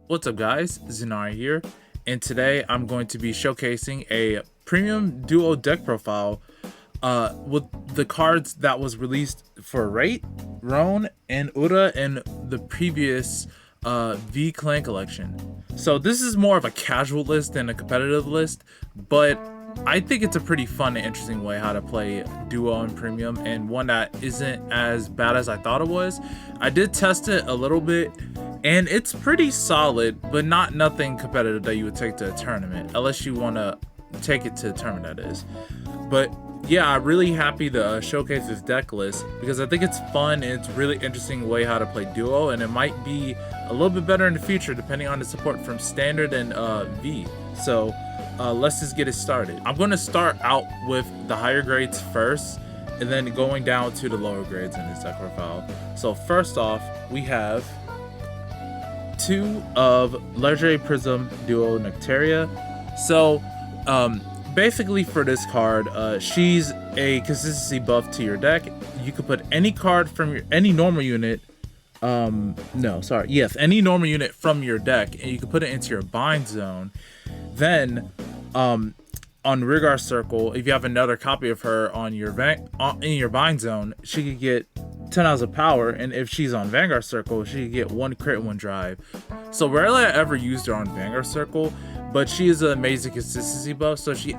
What's up guys, Zenari here, and today I'm going to be showcasing a premium duo deck profile with the cards that was released for Reit, Roan, and Ura in the previous V Clan collection. So this is more of a casual list than a competitive list, but I think it's a pretty fun and interesting way how to play duo and premium, and one that isn't as bad as I thought it was. I did test it a little bit and it's pretty solid, but not nothing competitive that you would take to a tournament, unless you want to take it to a tournament, that is. But yeah, I'm really happy to showcase this deck list because I think it's fun and it's really interesting way how to play duo, and it might be a little bit better in the future depending on the support from standard and V. So let's just get it started. I'm going to start out with the higher grades first, and then going down to the lower grades in this deck profile. So first off, we have 2 of Legendary Prism Duo Nectaria. So basically for this card, she's a consistency buff to your deck. You could put any card from any normal unit, any normal unit from your deck, and you can put it into your bind zone. Then on Rigard Circle, if you have another copy of her on your in your bind zone, she could get 10,000 power, and if she's on Vanguard Circle, she could get 1 crit, 1 drive. So rarely I ever used her on Vanguard Circle, but she is an amazing consistency buff. So she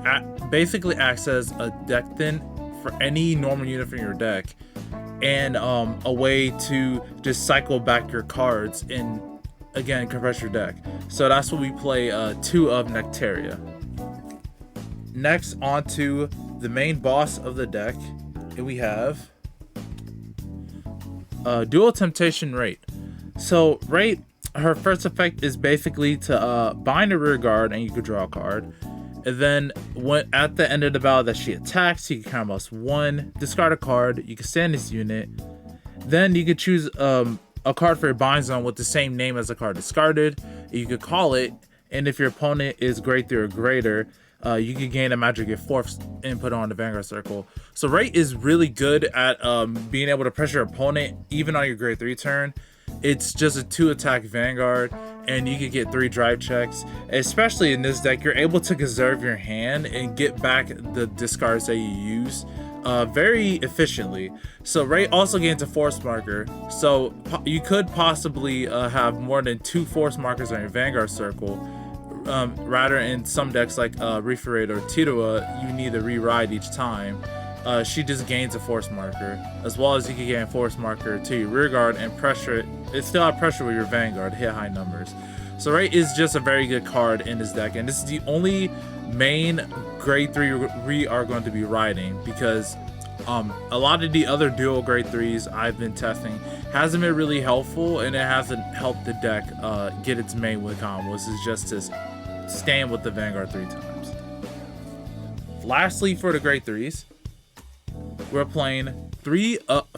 basically acts as a deck thin for any normal unit from your deck, and a way to just cycle back your cards and again compress your deck. So that's what we play 2 of Nectaria. Next, on to the main boss of the deck, and we have Dual Temptation Reit. So Reit, her first effect is basically to bind a rear guard, and you could draw a card. And then when at the end of the battle that she attacks, you can counterblast 1, discard a card, you can stand this unit. Then you could choose a card for your bind zone with the same name as the card discarded. You could call it, and if your opponent is grade 3 or greater, you can gain a magic gift force and put on the Vanguard Circle. So Reit is really good at being able to pressure your opponent even on your grade 3 turn. It's just a 2 attack Vanguard, and you can get 3 drive checks. Especially in this deck, you're able to conserve your hand and get back the discards that you use very efficiently. So Reit also gains a force marker, so you could possibly have more than 2 force markers on your Vanguard Circle. Rather in some decks like Reit or Tirua, you need to re-ride each time. She just gains a force marker, as well as you can gain a force marker to your rear guard and pressure it. It still have pressure with your Vanguard, hit high numbers. So Reit is just a very good card in this deck, and this is the only main grade 3 we are going to be riding, because a lot of the other dual grade 3s I've been testing hasn't been really helpful, and it hasn't helped the deck get its main with combos. It's just to stand with the Vanguard 3 times. Lastly, for the grade 3s, we're playing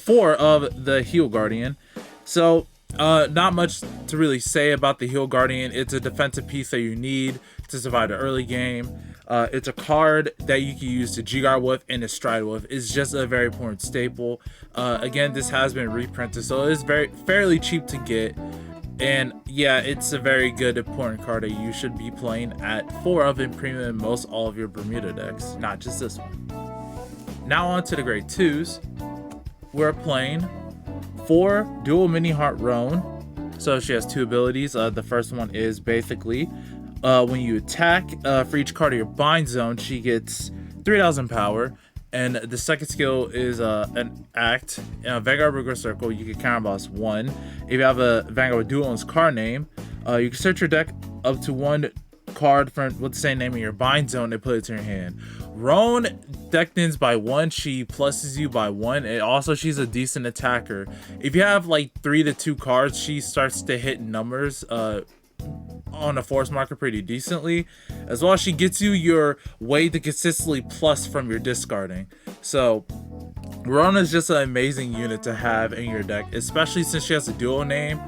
4 of the Heal Guardian. So not much to really say about the Heal Guardian. It's a defensive piece that you need to survive the early game. It's a card that you can use to G-Guard with and to Stride with. It's just a very important staple. Again, this has been reprinted, so it's fairly cheap to get. And yeah, it's a very good important card that you should be playing at 4 of in premium in most all of your Bermuda decks, not just this one. Now on to the grade 2s. We're playing 4 Dual Mini Heart Roan. So she has 2 abilities. The first one is basically when you attack, for each card of your bind zone, she gets 3,000 power. And the second skill is an act. In a Vanguard Rigor Circle, you can counterblast 1. If you have a Vanguard Duel in its card name, you can search your deck up to 1 card with the same name in your bind zone and put it to your hand. Roan deck thins by 1, she pluses you by 1, and also she's a decent attacker. If you have like 3 to 2 cards, she starts to hit numbers on a force marker pretty decently, as well as she gets you your way to consistently plus from your discarding. So Roan is just an amazing unit to have in your deck, especially since she has a dual name.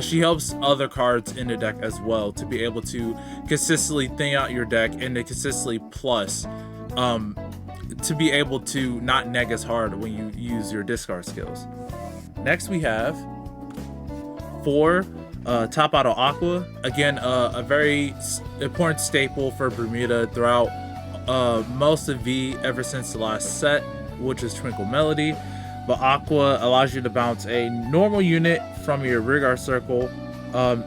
She helps other cards in the deck as well to be able to consistently thin out your deck and to consistently plus, to be able to not neg as hard when you use your discard skills. Next we have 4 Top Auto Aqua, again, a very important staple for Bermuda throughout most of V ever since the last set, which is Twinkle Melody. But Aqua allows you to bounce a normal unit from your rearguard circle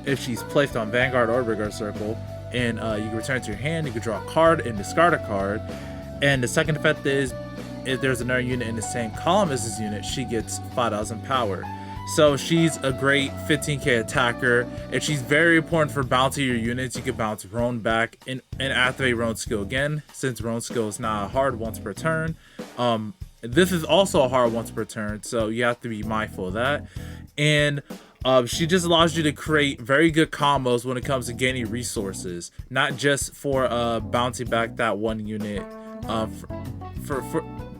if she's placed on Vanguard or rearguard circle, and you can return it to your hand. You can draw a card and discard a card. And the second effect is, if there's another unit in the same column as this unit, she gets 5,000 power. So she's a great 15k attacker, and she's very important for bouncing your units. You can bounce Roan back and activate Roan's skill again, since Roan's skill is not hard once per turn. This is also a hard once per turn, so you have to be mindful of that. And she just allows you to create very good combos when it comes to gaining resources, not just for bouncing back that one unit.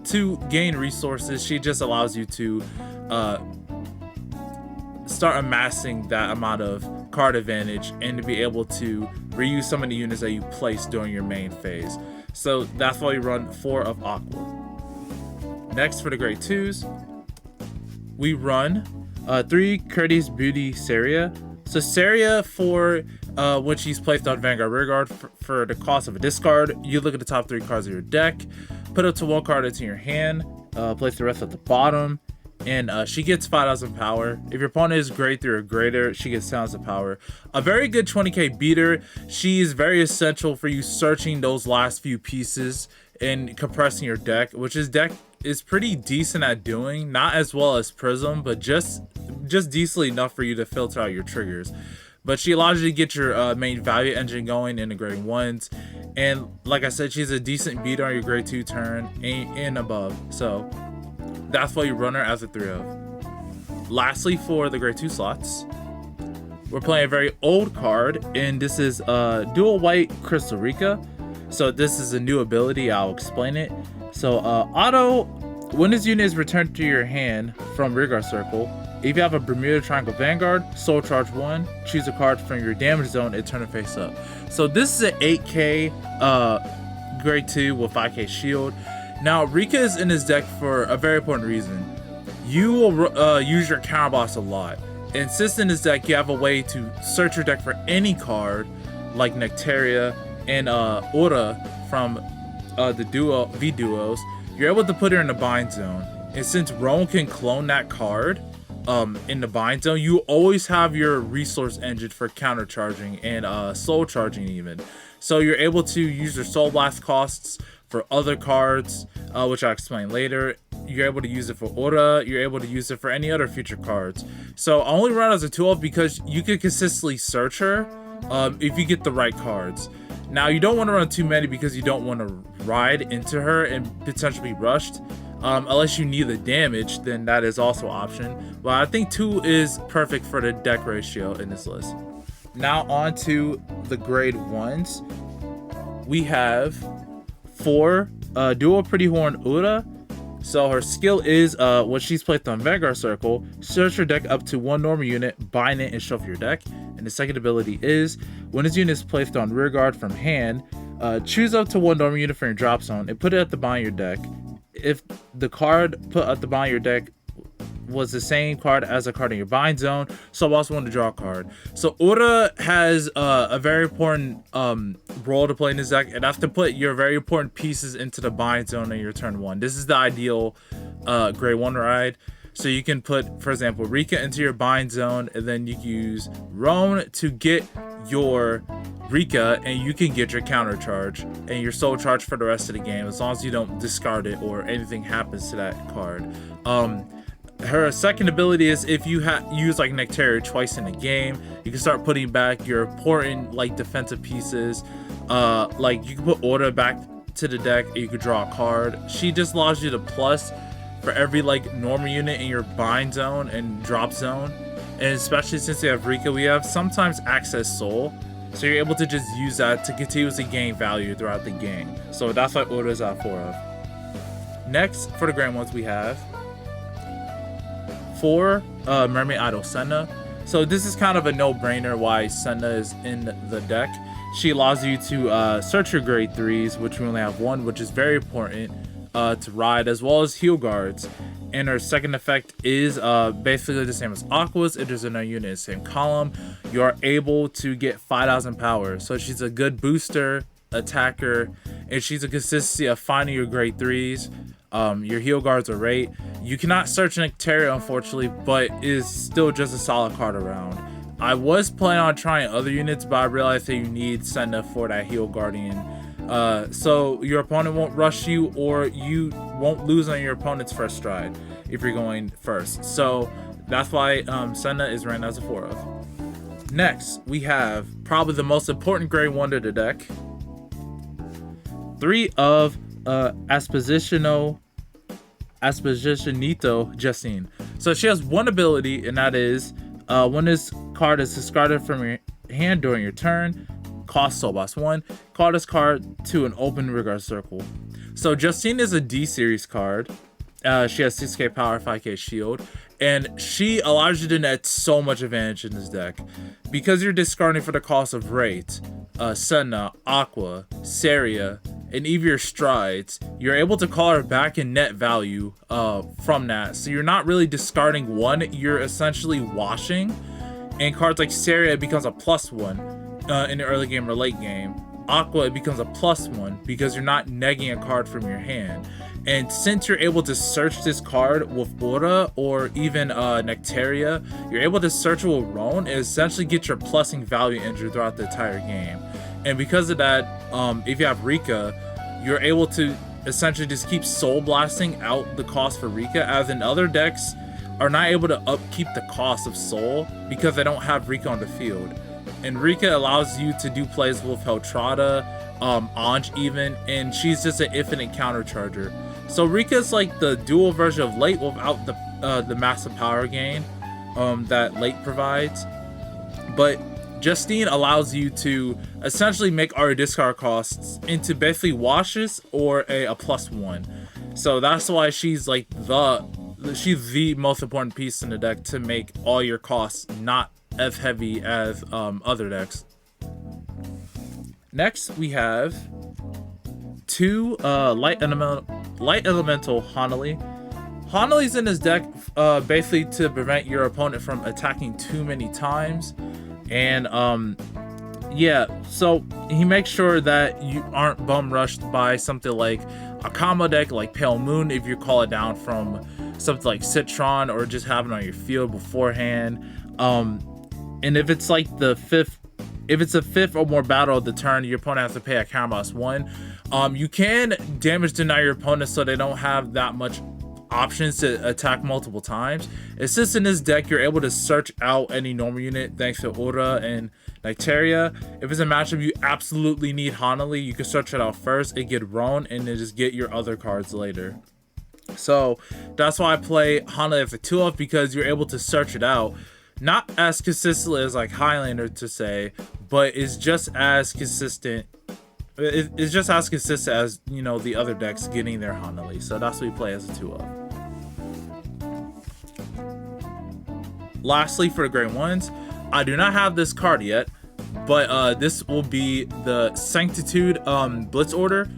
To gain resources, she just allows you to start amassing that amount of card advantage and to be able to reuse some of the units that you place during your main phase. So that's why we run 4 of Aqua. Next, for the grade 2s, we run 3 Courteous Beauty Saria. So Saria, for when she's placed on Vanguard Rearguard, for the cost of a discard, you look at the top 3 cards of your deck, put up to 1 card into your hand, place the rest at the bottom, and she gets 5,000 power. If your opponent is grade 3 or greater, she gets 10,000 power. A very good 20k beater. She is very essential for you searching those last few pieces and compressing your deck, which is deck is pretty decent at doing. Not as well as Prism, but just decently enough for you to filter out your triggers. But she allows you to get your main value engine going in the grade 1s. And like I said, she's a decent beater on your grade 2 turn and above. So that's why you run her as a 3 of. Lastly, for the grade 2 slots, we're playing a very old card, and this is Dual White Crystal Rika. So this is a new ability. I'll explain it. So auto, when this unit is returned to your hand from rearguard circle, if you have a Bermuda Triangle Vanguard, Soul Charge 1, choose a card from your damage zone and turn it face up. So this is an 8k grade 2 with 5k shield. Now Rika is in his deck for a very important reason. You will use your counter boss a lot, and since in his deck you have a way to search your deck for any card like Nectaria and Aura from the V duos, you're able to put her in the bind zone. And since Roan can clone that card in the bind zone, you always have your resource engine for counter charging and soul charging even. So you're able to use your soul blast costs for other cards, which I'll explain later. You're able to use it for Aura, you're able to use it for any other future cards. So I only run as a 2-of because you can consistently search her if you get the right cards. Now you don't want to run too many because you don't want to ride into her and potentially be rushed. Unless you need the damage, then that is also an option. But I think 2 is perfect for the deck ratio in this list. Now on to the grade 1s. We have 4 Dual Pretty Horn Ura. So her skill is when she's placed on Vanguard Circle, search your deck up to 1 normal unit, bind it, and shuffle your deck. And the second ability is when this unit is placed on Rearguard from hand, choose up to 1 normal unit from your drop zone and put it at the bottom of your deck. If the card put at the bottom of your deck was the same card as a card in your bind zone, so I also want to draw a card. So Ura has a very important role to play in this deck, and that's to put your very important pieces into the bind zone in your turn 1. This is the ideal grade 1 ride. So you can put, for example, Rika into your bind zone, and then you can use Roan to get your Rika, and you can get your counter charge and your soul charge for the rest of the game, as long as you don't discard it or anything happens to that card. Her second ability is if you use like Nectaria twice in a game, you can start putting back your important like defensive pieces. Like you can put Order back to the deck and you can draw a card. She just allows you to plus for every like normal unit in your bind zone and drop zone. And especially since we have Rika, we have sometimes access soul. So you're able to just use that to continuously gain value throughout the game. So that's what Order is out 4 of. Next, for the grand ones, we have 4 Mermaid Idol Senna. So this is kind of a no-brainer why Senna is in the deck. She allows you to search your grade 3s, which we only have 1, which is very important. to ride, as well as heal guards. And her second effect is basically the same as Aqua's. It is in a unit in the same column. You are able to get 5,000 power. So she's a good booster, attacker, and she's a consistency of finding your grade 3s. Your heal guards are Reit. You cannot search Nectaria, unfortunately, but it is still just a solid card around. I was planning on trying other units, but I realized that you need Senna for that heal guardian. So your opponent won't rush you, or you won't lose on your opponent's first stride if you're going first. So that's why Senna is ran as a 4 of. Next, we have probably the most important grade 1 to the deck. 3 of Expositionito Justine. So she has one ability, and that is when this card is discarded from your hand during your turn, cost soul boss 1, call this card to an open regard circle. So Justine is a D series card. She has 6k power, 5k shield, and she allows you to net so much advantage in this deck. Because you're discarding for the cost of Reit, Senna, Aqua, Saria, and even your strides, you're able to call her back in net value from that. So you're not really discarding one, you're essentially washing. And cards like Saria, it becomes a +1 in the early game or late game. Aqua, it becomes a +1 because you're not negging a card from your hand. And since you're able to search this card with Aura or even Nectaria, you're able to search it with Roan and essentially get your plussing value injured throughout the entire game. And because of that, if you have Rika, you're able to essentially just keep soul blasting out the cost for Rika, as in other decks are not able to upkeep the cost of soul because they don't have Rika on the field. And Rika allows you to do plays with Heltrada, Anj even, and she's just an infinite counter charger. So Rika's like the dual version of Late without the massive power gain that Late provides. But Justine allows you to essentially make our discard costs into basically washes or a +1. So that's why she's like she's the most important piece in the deck to make all your costs not as heavy as other decks. Next, we have 2 light elemental Hanali. Hanali's in this deck basically to prevent your opponent from attacking too many times. And yeah, so he makes sure that you aren't bum rushed by something like a combo deck like Pale Moon if you call it down from something like Citron, or just have it on your field beforehand. And if it's like the 5th or more battle of the turn, your opponent has to pay a counterboss 1. You can damage deny your opponent so they don't have that much options to attack multiple times. It's just in this deck you're able to search out any normal unit thanks to Aura and Nectaria. If it's a matchup you absolutely need Hanali, you can search it out first and get Roan, and then just get your other cards later. So that's why I play Hanali as a 2-off, because you're able to search it out. Not as consistently as like Highlander to say, but it's just as consistent. It's just as consistent as, you know, the other decks getting their Hanali. So that's what we play as a 2-off. Lastly, for the grade 1s, I do not have this card yet, but this will be the Sanctitude Blitz Order.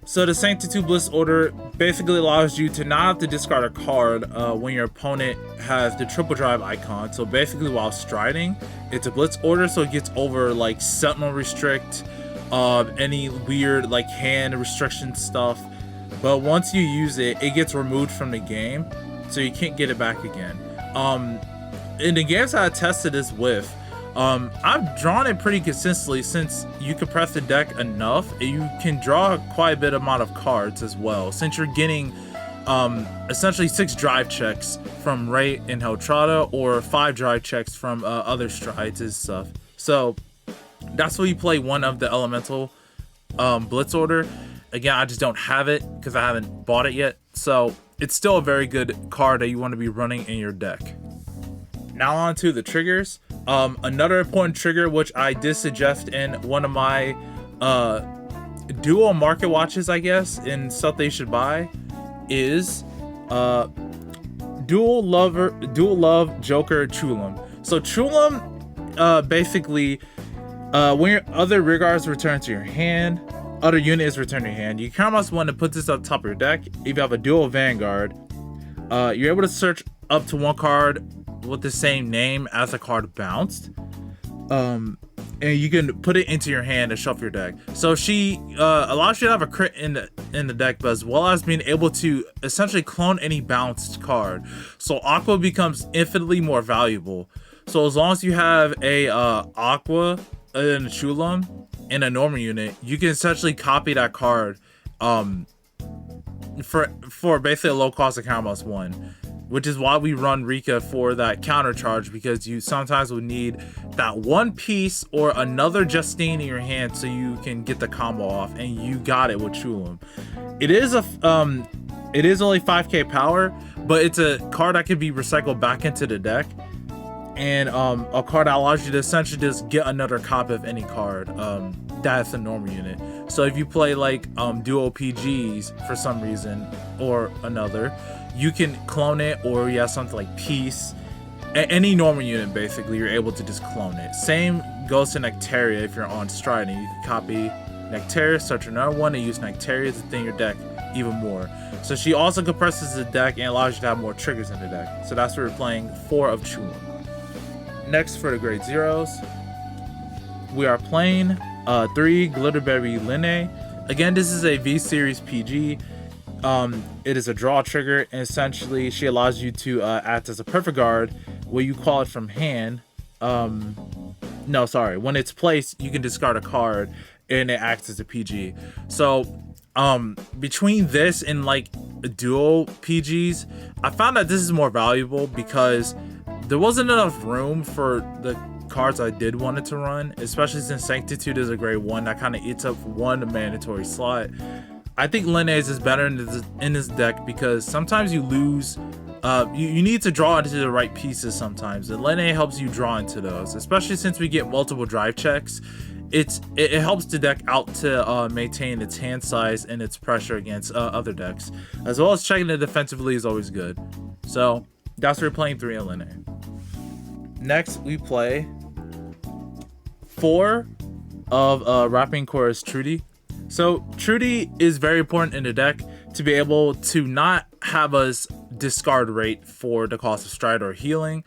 So the Sanctitude Blitz Order basically allows you to not have to discard a card when your opponent has the triple drive icon. So basically while striding, it's a Blitz Order, so it gets over like Sentinel Restrict, any weird like hand restriction stuff. But once you use it, it gets removed from the game, so you can't get it back again. In the games I tested this with, I've drawn it pretty consistently, since you compress the deck enough, you can draw quite a bit amount of cards as well, since you're getting essentially 6 drive checks from Reit and Heltrada, or 5 drive checks from other strides and stuff. So that's why you play one of the elemental Blitz Order. Again, I just don't have it because I haven't bought it yet, so it's still a very good card that you want to be running in your deck. Now on to the triggers. Another important trigger, which I did suggest in one of my dual market watches, I guess, in stuff they should buy, is Dual Love Joker Chulum. So Chulum basically when your other regards return to your hand, other unit is returned to your hand. You can almost want to put this up top of your deck. If you have a dual Vanguard, you're able to search up to one card with the same name as the card bounced. And you can put it into your hand and shuffle your deck. So she allows you to have a crit in the deck, but as well as being able to essentially clone any bounced card. So Aqua becomes infinitely more valuable. So as long as you have a Aqua and a Chulum in a normal unit, you can essentially copy that card for basically a low cost of counter +1, which is why we run Rika for that counter charge, because you sometimes would need that one piece or another Justine in your hand so you can get the combo off, and you got it with Chulum. It is only 5k power, but it's a card that can be recycled back into the deck, and a card that allows you to essentially just get another copy of any card that's a normal unit. So if you play like duo PGs for some reason or another, you can clone it, or you have something like Peace. Any normal unit, basically, you're able to just clone it. Same goes to Nectaria if you're on Striding. You can copy Nectaria, search another one, and use Nectaria to thin your deck even more. So she also compresses the deck and allows you to have more triggers in the deck. So that's where we're playing 4 of Chulum. Next, for the grade 0s, we are playing 3 Glitterberry Linne. Again, this is a V-Series PG. It is a draw trigger, and essentially she allows you to act as a perfect guard where you call it from hand. No, sorry. When it's placed, you can discard a card and it acts as a PG. So between this and like dual PGs, I found that this is more valuable because there wasn't enough room for the cards I did want it to run, especially since Sanctitude is a grade 1 that kind of eats up one mandatory slot. I think Linne's is better in this deck because sometimes you lose. You need to draw into the right pieces sometimes, and Linne helps you draw into those, especially since we get multiple drive checks. It helps the deck out to maintain its hand size and its pressure against other decks, as well as checking it defensively is always good. So that's why we're playing 3 in Linne. Next, we play 4 of Rapping Chorus Trudy. So Trudy is very important in the deck to be able to not have us discard Reit for the cost of Stride or healing.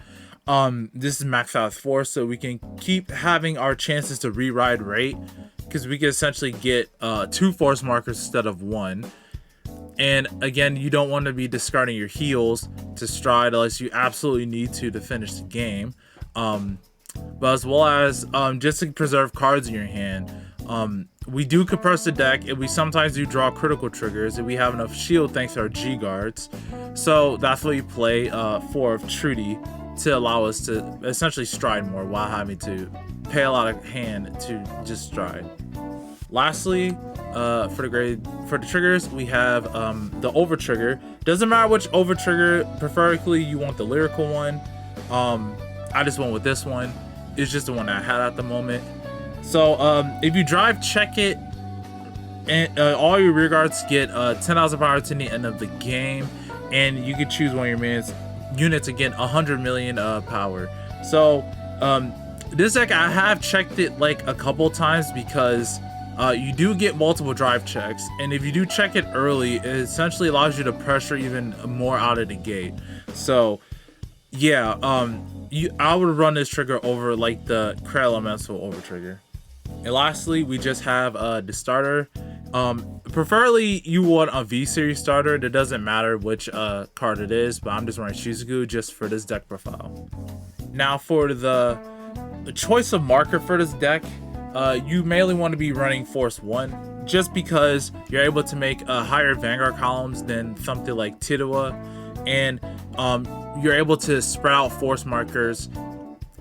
This is maxed out 4, so we can keep having our chances to re-ride Reit, because we can essentially get 2 force markers instead of 1. And again, you don't want to be discarding your heals to Stride unless you absolutely need to finish the game. But as well as just to preserve cards in your hand. We do compress the deck, and we sometimes do draw critical triggers if we have enough shield thanks to our G guards. So that's why we play 4 of Trudy to allow us to essentially stride more while having to pay a lot of hand to just stride. Lastly, for the triggers, we have the over trigger. Doesn't matter which over trigger, preferably you want the lyrical one. I just went with this one. It's just the one I had at the moment. So if you drive check it, and all your rear guards get 10,000 power to the end of the game, and you can choose one of your units to get 100 million power. So this deck, I have checked it like a couple times because you do get multiple drive checks, and if you do check it early, it essentially allows you to pressure even more out of the gate. So yeah, I would run this trigger over like the Crail Elemental over trigger. And lastly, we just have the starter. Preferably you want a V-Series starter. It doesn't matter which card it is, but I'm just running Shizuku just for this deck profile. Now for the choice of marker for this deck, you mainly want to be running Force 1, just because you're able to make higher Vanguard columns than something like Tidua, and you're able to spread out force markers.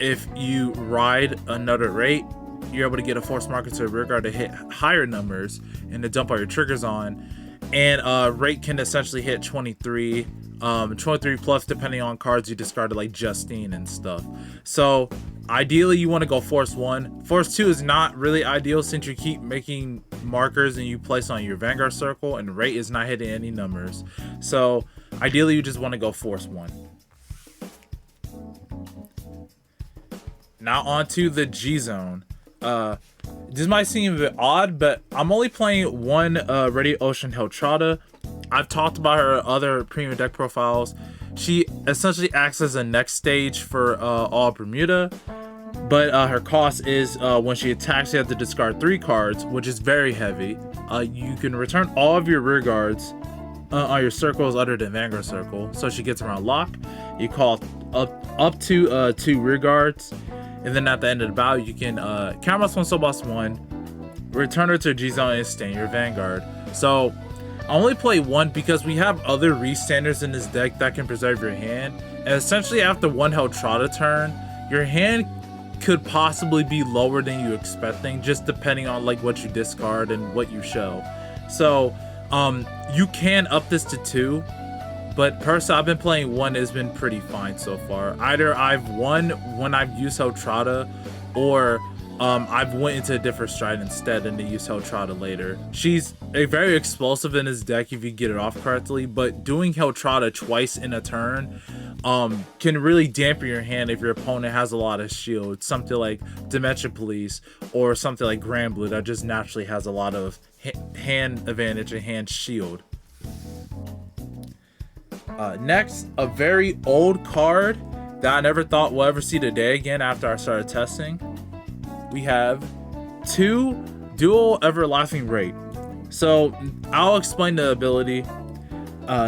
If you ride another Reit, you're able to get a force marker to a rear guard to hit higher numbers and to dump all your triggers on. And Reit can essentially hit 23 plus depending on cards you discarded like Justine and stuff. So ideally you want to go Force 1. Force 2 is not really ideal since you keep making markers and you place on your Vanguard circle, and Reit is not hitting any numbers. So ideally you just want to go Force 1. Now on to the G Zone. this might seem a bit odd, but I'm only playing one Ready Ocean Heltrata. I've talked about her other premium deck profiles. She essentially acts as a next stage for all Bermuda, but her cost is when she attacks, you have to discard 3 cards, which is very heavy. You can return all of your rear guards on your circles other than Vanguard Circle, so she gets around lock. You call up to 2 rear guards, and then at the end of the battle, you can Camera one, Soul Boss 1, return her to G Zone and stand your Vanguard. So I only play 1 because we have other restanders in this deck that can preserve your hand, and essentially after 1 Heltrata turn, your hand could possibly be lower than you expecting, just depending on like what you discard and what you show. So you can up this to 2, but personally I've been playing 1. Has been pretty fine so far. Either I've won when I've used Heltrata, or I've went into a different stride instead and to use Heltrata later. She's very explosive in this deck if you get it off correctly, but doing Heltrata twice in a turn can really dampen your hand if your opponent has a lot of shield. Something like Dimension Police or something like Grand Blue that just naturally has a lot of hand advantage and hand shield. Next, a very old card that I never thought will ever see the day again after I started testing. We have 2 dual everlasting Reit. So I'll explain the ability.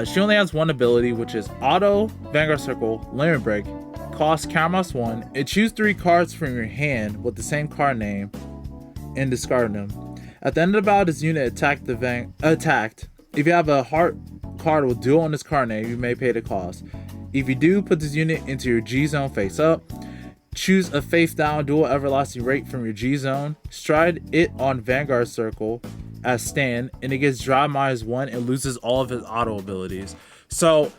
She only has 1 ability, which is auto Vanguard Circle limit break, cost Camera 1, and choose 3 cards from your hand with the same card name and discard them. At the end of the battle, this unit attacked. If you have a heart card with dual on this card name, you may pay the cost. If you do, put this unit into your G zone face up. Choose a face down dual everlasting Reit from your G zone. Stride it on Vanguard Circle as stand, and it gets drive -1 and loses all of its auto abilities. So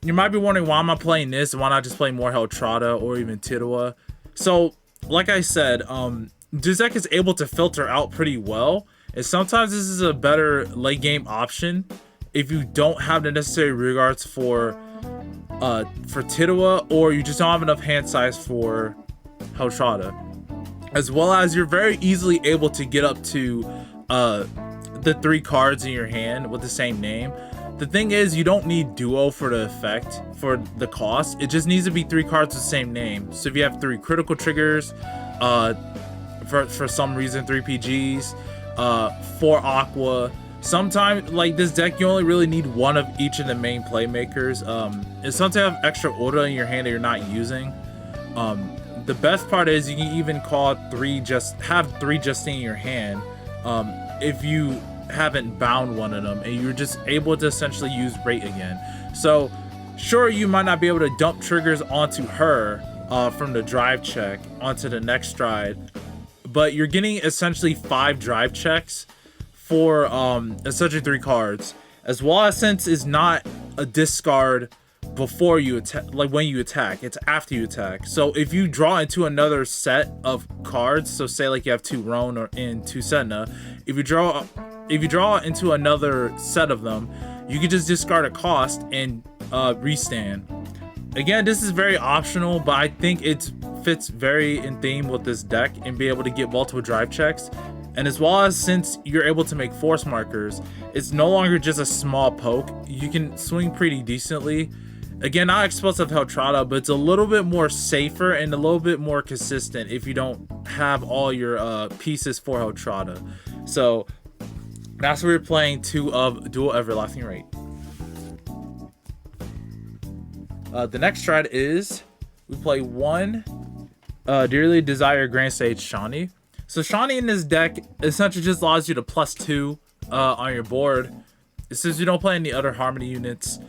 you might be wondering, why am I playing this? Why not just play more Heltrata or even Tidua? So like I said, this deck is able to filter out pretty well, and sometimes this is a better late game option if you don't have the necessary regards for Tidua, or you just don't have enough hand size for Heltrata, as well as you're very easily able to get up to the 3 cards in your hand with the same name. The thing is, you don't need duo for the effect, for the cost. It just needs to be 3 cards with the same name. So if you have 3 critical triggers, for some reason 3 PGs, 4 Aqua. Sometimes, like this deck, you only really need 1 of each of the main playmakers. It's sometimes you have extra order in your hand that you're not using. The best part is you can even call 3 Justine in your hand if you haven't bound one of them, and you're just able to essentially use Reit again. So sure, you might not be able to dump triggers onto her from the drive check onto the next stride, but you're getting essentially 5 drive checks for essentially 3 cards, as well as, since it's not a discard before you attack, like when you attack, it's after you attack. So if you draw into another set of cards, so say like you have 2 Roan or in 2 Senna, if you draw into another set of them, you can just discard a cost and restand. Again, this is very optional, but I think it fits very in theme with this deck and be able to get multiple drive checks. And as well as, since you're able to make force markers, it's no longer just a small poke. You can swing pretty decently. Again, not explosive Heltrata, but it's a little bit more safer and a little bit more consistent if you don't have all your pieces for Heltrata. So that's where we're playing 2 of dual everlasting Reit. The next strat is we play 1 Dearly Desired Grand Stage Shawnee. So Shawnee in this deck essentially just allows you to +2 on your board. Since you don't play any other Harmony units,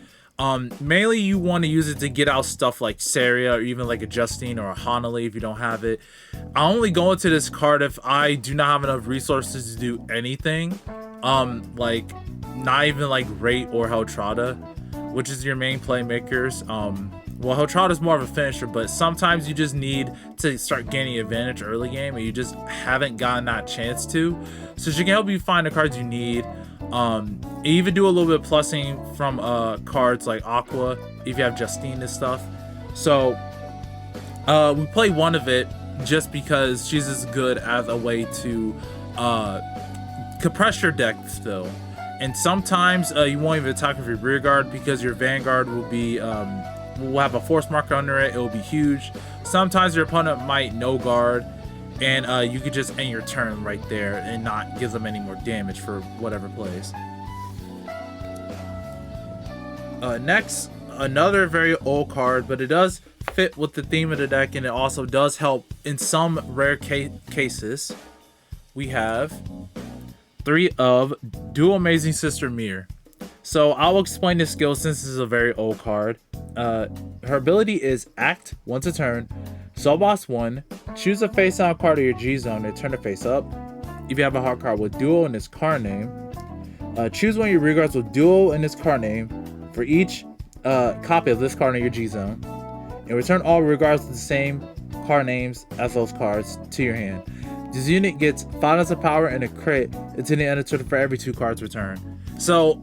mainly you want to use it to get out stuff like Saria, or even like a Justine or a Hanali if you don't have it. I only go into this card if I do not have enough resources to do anything, like not even like Reit or Heltrata, which is your main playmakers. Well, Heltrata is more of a finisher, but sometimes you just need to start gaining advantage early game and you just haven't gotten that chance to. So she can help you find the cards you need. Even do a little bit of plussing from cards like Aqua if you have Justine and stuff. So we play 1 of it just because she's as good as a way to compress your deck still. And sometimes you won't even attack with your rear guard because your vanguard will be will have a force marker under it. It will be huge. Sometimes your opponent might no guard, and you could just end your turn right there and not give them any more damage for whatever plays. Next, another very old card, but it does fit with the theme of the deck, and it also does help in some rare cases. We have 3 of Dual Amazing Sister Mir. So I'll explain this skill since this is a very old card. Her ability is act once a turn, Soul Boss 1, choose a face down card of your G zone and turn it face up. If you have a hard card with Duo in its card name, choose one of your rear guards with Duo in its card name for each copy of this card in your G zone, and return all rear guards with the same card names as those cards to your hand. This unit gets 5 of power and a crit until the end of the turn for every 2 cards returned. So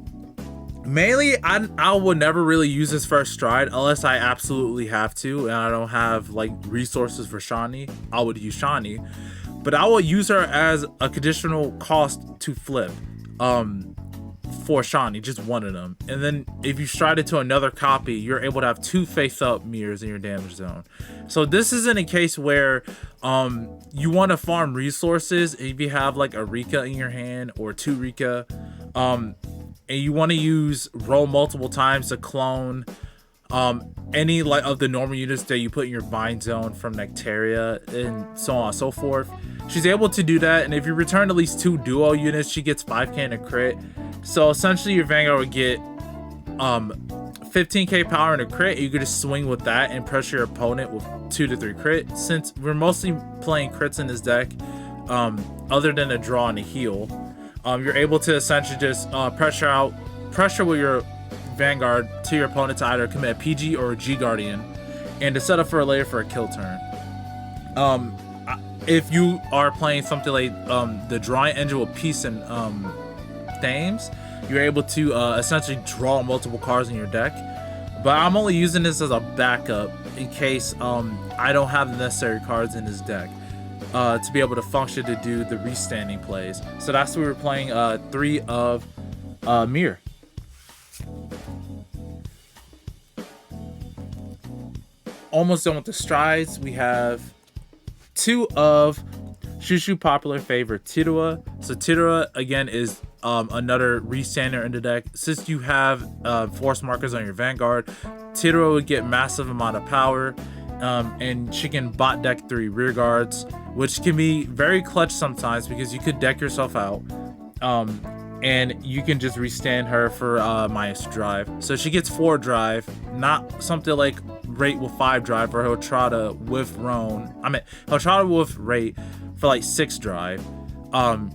mainly, I would never really use this first stride unless I absolutely have to, and I don't have like resources for Shani. I would use Shani, but I will use her as a conditional cost to flip for Shani, just one of them. And then if you stride it to another copy, you're able to have 2 face-up mirrors in your damage zone. So this isn't a case where you want to farm resources. If you have like a Rika in your hand or 2 Rika, and you want to use roll multiple times to clone any like of the normal units that you put in your bind zone from Nectaria and so on and so forth, she's able to do that. And if you return at least 2 duo units, she gets 5k and a crit. So essentially your Vanguard would get 15k power and a crit. You could just swing with that and pressure your opponent with 2 to 3 crit. Since we're mostly playing crits in this deck, other than a draw and a heal, you're able to essentially just pressure with your Vanguard to your opponent to either commit a PG or a G Guardian, and to set up for a later for a kill turn. If you are playing something like the drawing engine with Peace and Thames, you're able to essentially draw multiple cards in your deck. But I'm only using this as a backup in case I don't have the necessary cards in this deck to be able to function to do the restanding plays. So that's why we're playing 3 of Mir. Almost done with the strides. We have 2 of Shushu popular favorite Tidua. So Tidua again is another restander in the deck. Since you have force markers on your Vanguard, Tidua would get massive amount of power, and she can bot deck 3 rear guards, which can be very clutch sometimes because you could deck yourself out, and you can just restand her for minus drive. So she gets 4 drive, not something like Reit with 5 drive or Hotrada with Roan. I mean Hotrada with Reit for like 6 drive.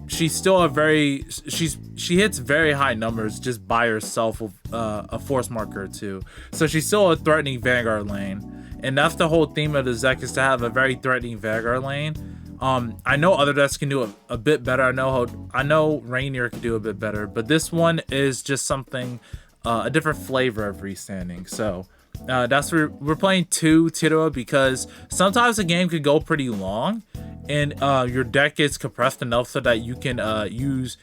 She's still a very she hits very high numbers just by herself with a force marker or 2. So she's still a threatening Vanguard lane, and that's the whole theme of the deck, is to have a very threatening Vanguard lane. I know other decks can do a bit better. I know Rainier can do a bit better, but this one is just something a different flavor of restanding. So that's where we're playing 2 Tidua, because sometimes the game could go pretty long and your deck gets compressed enough so that you can use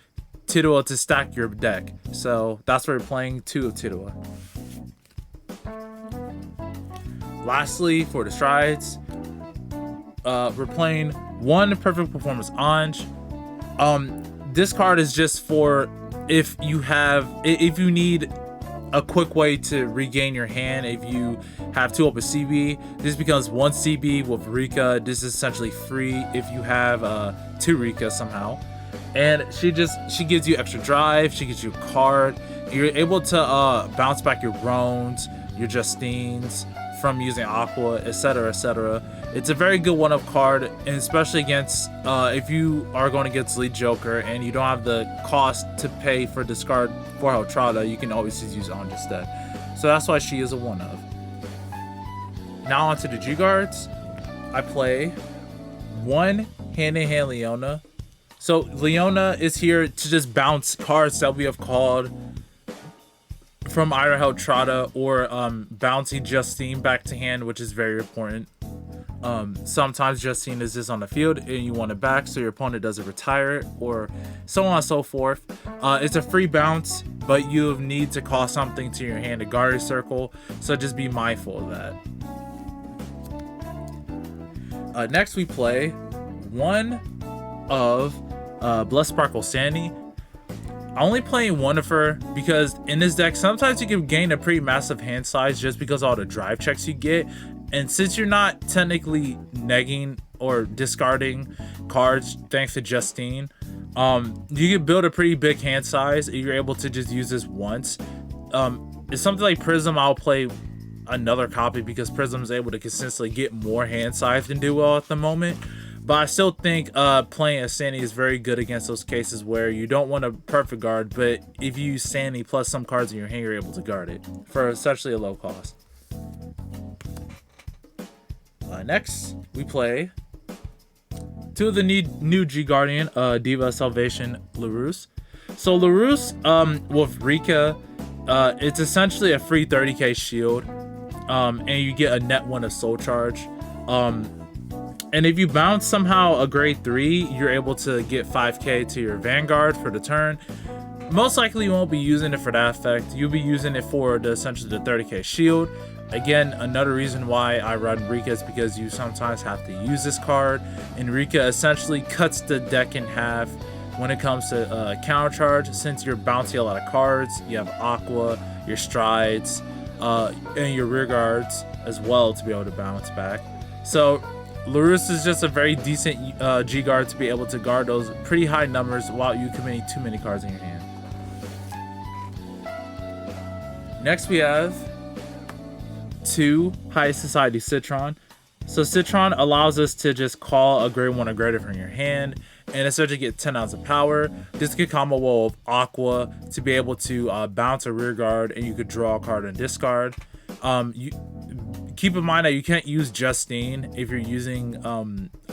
Tidua to stack your deck. So that's why we're playing 2 of Tidua. Lastly, for the strides, we're playing 1 Perfect Performance Anj. This card is just for if you need a quick way to regain your hand. If you have 2 open CB, this becomes 1 CB with Rika. This is essentially free if you have 2 Rika somehow. And she gives you extra drive. She gives you a card. You're able to bounce back your Roans, your Justines from using Aqua, etc, etc. It's a very good one-up card, and especially against if you are going against Lead Joker and you don't have the cost to pay for discard for Hotrada, you can always just use Anj instead. So that's why she is a one-of. Now onto the G-Guards. I play 1 hand-in-hand Leona. So Leona is here to just bounce cards that we have called from either Hotrada or bouncing Justine back to hand, which is very important. Sometimes Justine is just on the field and you want it back so your opponent doesn't retire it, or so on and so forth. It's a free bounce, but you need to call something to your hand to guard your circle, so just be mindful of that. Next we play one of Blessed Sparkle Sandy. I'm only playing one of her because in this deck sometimes you can gain a pretty massive hand size just because of all the drive checks you get, and since you're not technically negging or discarding cards thanks to Justine, you can build a pretty big hand size and you're able to just use this once. It's something like Prism. I'll play another copy because Prism is able to consistently get more hand size than Duo at the moment. But I still think playing a Sandy is very good against those cases where you don't want a perfect guard, but if you use Sandy plus some cards in your hand, you're able to guard it for essentially a low cost. Next, we play two of the new G Guardian, Diva Salvation LaRousse. So LaRousse with Rika, it's essentially a free 30k shield, and you get a net 1 of Soul Charge. And if you bounce somehow a grade 3, you're able to get 5k to your Vanguard for the turn. Most likely you won't be using it for that effect. You'll be using it for essentially the 30k shield. Again, another reason why I run Rika is because you sometimes have to use this card. And Rika essentially cuts the deck in half when it comes to counter charge. Since you're bouncing a lot of cards, you have Aqua, your Strides, and your rear guards as well to be able to bounce back. So LaRousse is just a very decent G guard to be able to guard those pretty high numbers while you committing too many cards in your hand. Next we have 2 High Society Citron. So Citron allows us to just call a grade 1 or greater from your hand and essentially get 10 ounces of power. This could combo well with Aqua to be able to bounce a rear guard, and you could draw a card and discard. Keep in mind that you can't use Justine if you're using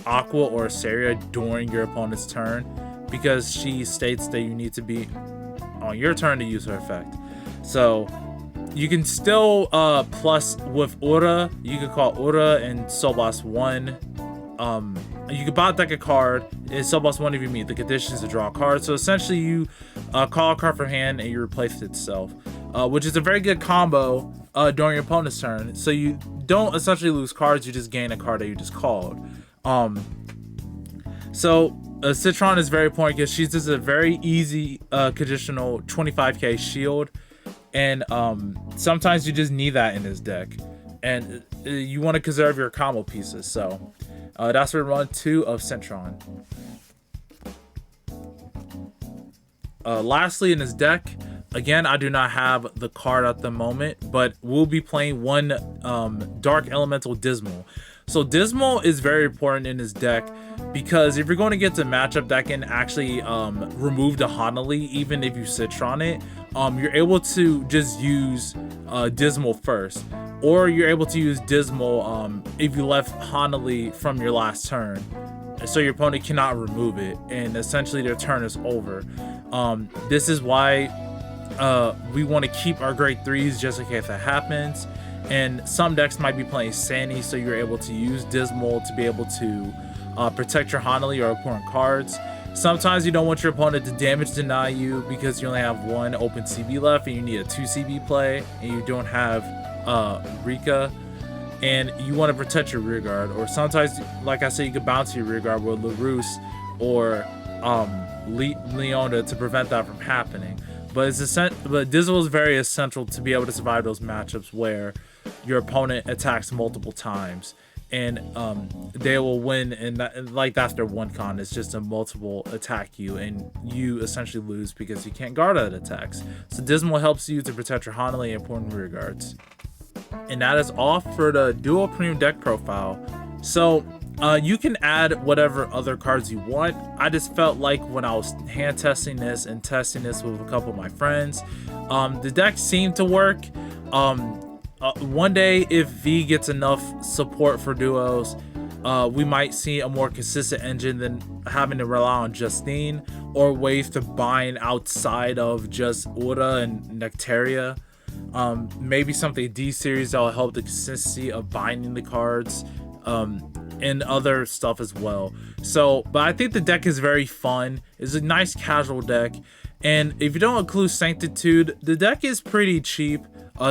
Aqua or Saria during your opponent's turn, because she states that you need to be on your turn to use her effect. So you can still plus with Aura, you could call Aura and Soul Blast 1. You can bot deck a card and Soul Blast 1 if you meet the conditions to draw a card. So essentially you call a card from hand and you replace it itself, which is a very good combo during your opponent's turn. So you don't essentially lose cards, you just gain a card that you just called. Citron is very important because she's just a very easy conditional 25k shield, and sometimes you just need that in this deck, and you want to conserve your combo pieces. So that's where we run 2 of Citron. Lastly in this deck, again, I do not have the card at the moment, but we'll be playing 1 Dark Elemental Dismal. So Dismal is very important in this deck because if you're going to get to matchup that can actually remove the Hanali, even if you Citron it, you're able to just use Dismal first, or you're able to use Dismal if you left Hanali from your last turn, so your opponent cannot remove it, and essentially their turn is over. This is why we want to keep our grade 3s just in case that happens. And some decks might be playing Sandy, so you're able to use Dismal to be able to protect your Hanali or important cards. Sometimes you don't want your opponent to damage deny you because you only have 1 open CB left and you need a 2 CB play, and you don't have Rika, and you want to protect your rear guard. Or sometimes, like I said, you could bounce your rear guard with LaRousse or Leona to prevent that from happening. But Dismal is very essential to be able to survive those matchups where your opponent attacks multiple times, and they will win, and that's their one con. It's just a multiple attack you, and you essentially lose because you can't guard that attacks. So Dismal helps you to protect your Hanali and important rear guards. And that is all for the Duo Premium deck profile. So you can add whatever other cards you want. I just felt like when I was hand testing this and testing this with a couple of my friends, the deck seemed to work. One day, if V gets enough support for duos, we might see a more consistent engine than having to rely on Justine, or ways to bind outside of just Aura and Nectaria. Maybe something D series that will help the consistency of binding the cards. and other stuff as well. So, but I think the deck is very fun. It's a nice casual deck. And if you don't include Sanctitude, the deck is pretty cheap.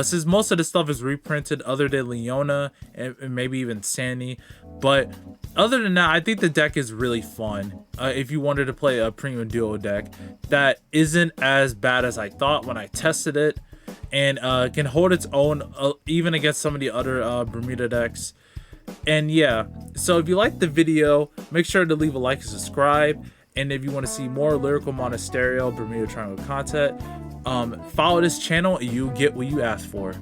Since most of the stuff is reprinted other than Leona and maybe even Sandy. But other than that, I think the deck is really fun. If you wanted to play a premium duo deck that isn't as bad as I thought when I tested it, and can hold its own even against some of the other Bermuda decks. And yeah, so if you liked the video, make sure to leave a like and subscribe. And if you want to see more Lyrical Monasterio Bermuda Triangle content, follow this channel and you'll get what you asked for.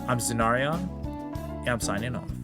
I'm Zenarion, and I'm signing off.